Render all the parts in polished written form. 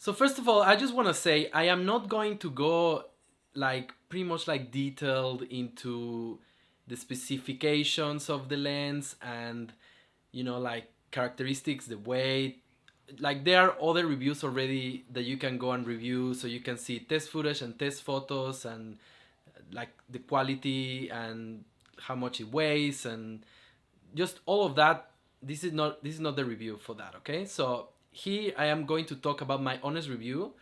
So first of all, I just want to say I am not going to go like pretty much like detailed into the specifications of the lens and like characteristics, the weight. Like there are other reviews already that you can go and review, so you can see test footage and test photos and like the quality and how much it weighs and just all of that. This is not the review for that, okay? So here I am going to talk about my honest review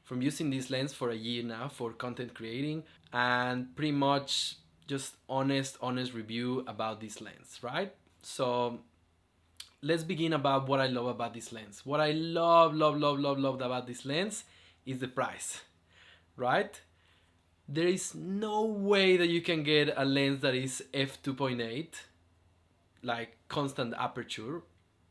from using this lens for a year now for content creating, and pretty much just honest review about this lens, right? So let's begin about what I love about this lens. What I love about this lens is the price, right? There is no way that you can get a lens that is f2.8, like constant aperture,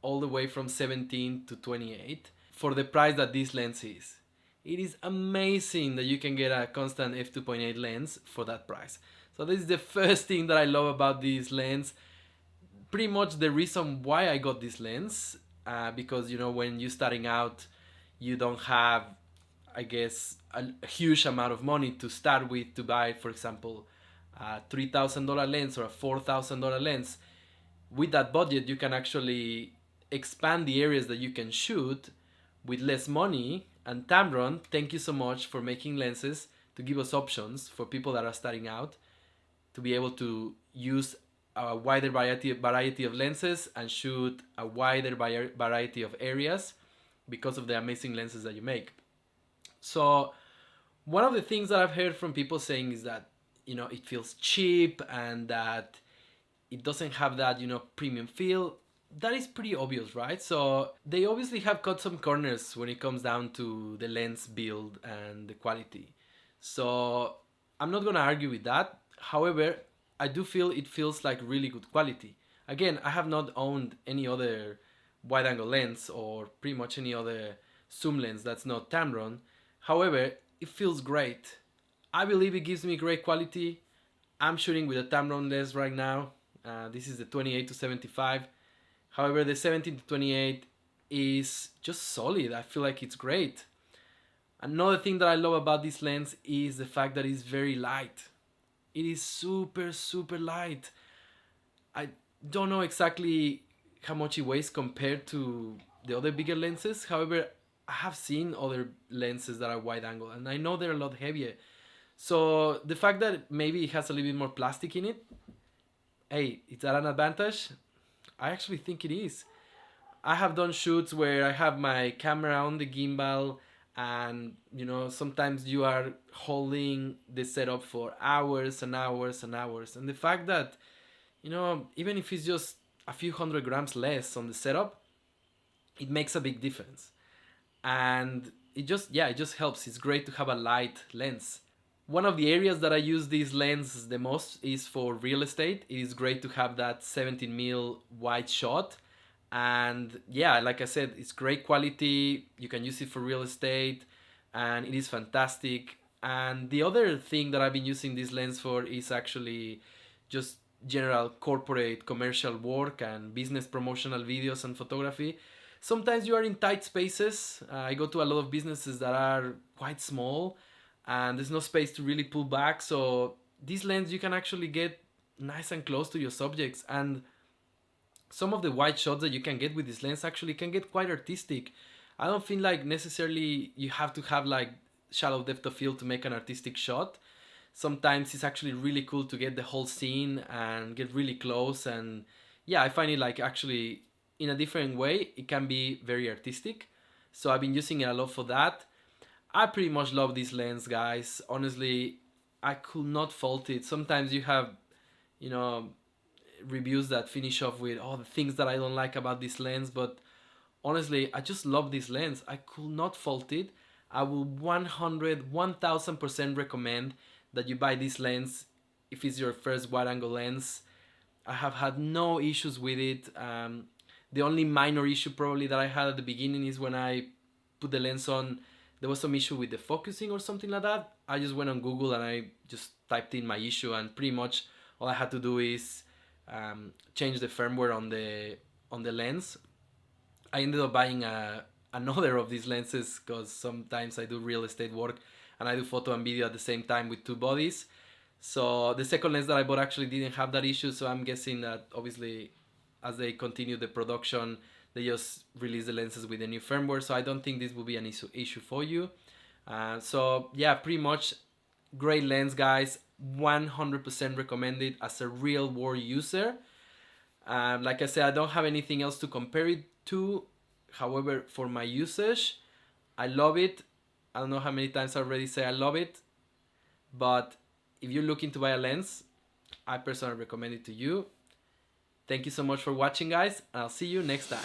all the way from 17 to 28 for the price that this lens is. It is amazing that you can get a constant f2.8 lens for that price. So this is the first thing that I love about this lens. Pretty much the reason why I got this lens, because when you're starting out, you don't have, I guess, a huge amount of money to start with to buy, for example, a $3,000 lens or a $4,000 lens. With that budget, you can actually expand the areas that you can shoot with less money. And Tamron, thank you so much for making lenses to give us options for people that are starting out to be able to use a wider variety of lenses and shoot a wider variety of areas because of the amazing lenses that you make. So one of the things that I've heard from people saying is that it feels cheap and that it doesn't have that premium feel. That is pretty obvious, right? So they obviously have cut some corners when it comes down to the lens build and the quality. So I'm not gonna argue with that. However, I do feel it feels like really good quality. Again, I have not owned any other wide angle lens or pretty much any other zoom lens that's not Tamron. However, it feels great. I believe it gives me great quality. I'm shooting with a Tamron lens right now. This is the 28 to 75. However, the 17 to 28 is just solid. I feel like it's great. Another thing that I love about this lens is the fact that it's very light. It is super light. I don't know exactly how much it weighs compared to the other bigger lenses. However, I have seen other lenses that are wide angle and I know they're a lot heavier. So the fact that maybe it has a little bit more plastic in it, hey, is that an advantage? I actually think it is. I have done shoots where I have my camera on the gimbal, and sometimes you are holding the setup for hours and hours and hours. And the fact that, even if it's just a few 100 grams less on the setup, it makes a big difference. And it just helps. It's great to have a light lens. One of the areas that I use these lenses the most is for real estate. It is great to have that 17 mil wide shot. And yeah, like I said, it's great quality. You can use it for real estate and it is fantastic. And the other thing that I've been using this lens for is actually just general corporate commercial work and business promotional videos and photography. Sometimes you are in tight spaces. I go to a lot of businesses that are quite small and there's no space to really pull back. So this lens you can actually get nice and close to your subjects, and some of the wide shots that you can get with this lens actually can get quite artistic. I don't feel like necessarily you have to have like shallow depth of field to make an artistic shot. Sometimes it's actually really cool to get the whole scene and get really close, and yeah, I find it like actually in a different way it can be very artistic. So I've been using it a lot for that. I pretty much love this lens, guys. Honestly, I could not fault it. Sometimes you have, you know, reviews that finish off with all the things that I don't like about this lens, but honestly, I just love this lens. I could not fault it. I will 1000% recommend that you buy this lens if it's your first wide angle lens. I have had no issues with it. The only minor issue probably that I had at the beginning is when I put the lens on, there was some issue with the focusing or something like that. I just went on Google and I just typed in my issue, and pretty much all I had to do is change the firmware on the lens. I ended up buying another of these lenses because sometimes I do real estate work and I do photo and video at the same time with two bodies. So the second lens that I bought actually didn't have that issue. So I'm guessing that obviously as they continue the production, they just release the lenses with the new firmware. So I don't think this will be an issue for you. So yeah, pretty much great lens, guys. 100% recommended as a real world user. Like I said, I don't have anything else to compare it to. However, for my usage, I love it. I don't know how many times I already say I love it. But if you're looking to buy a lens, I personally recommend it to you. Thank you so much for watching, guys, and I'll see you next time.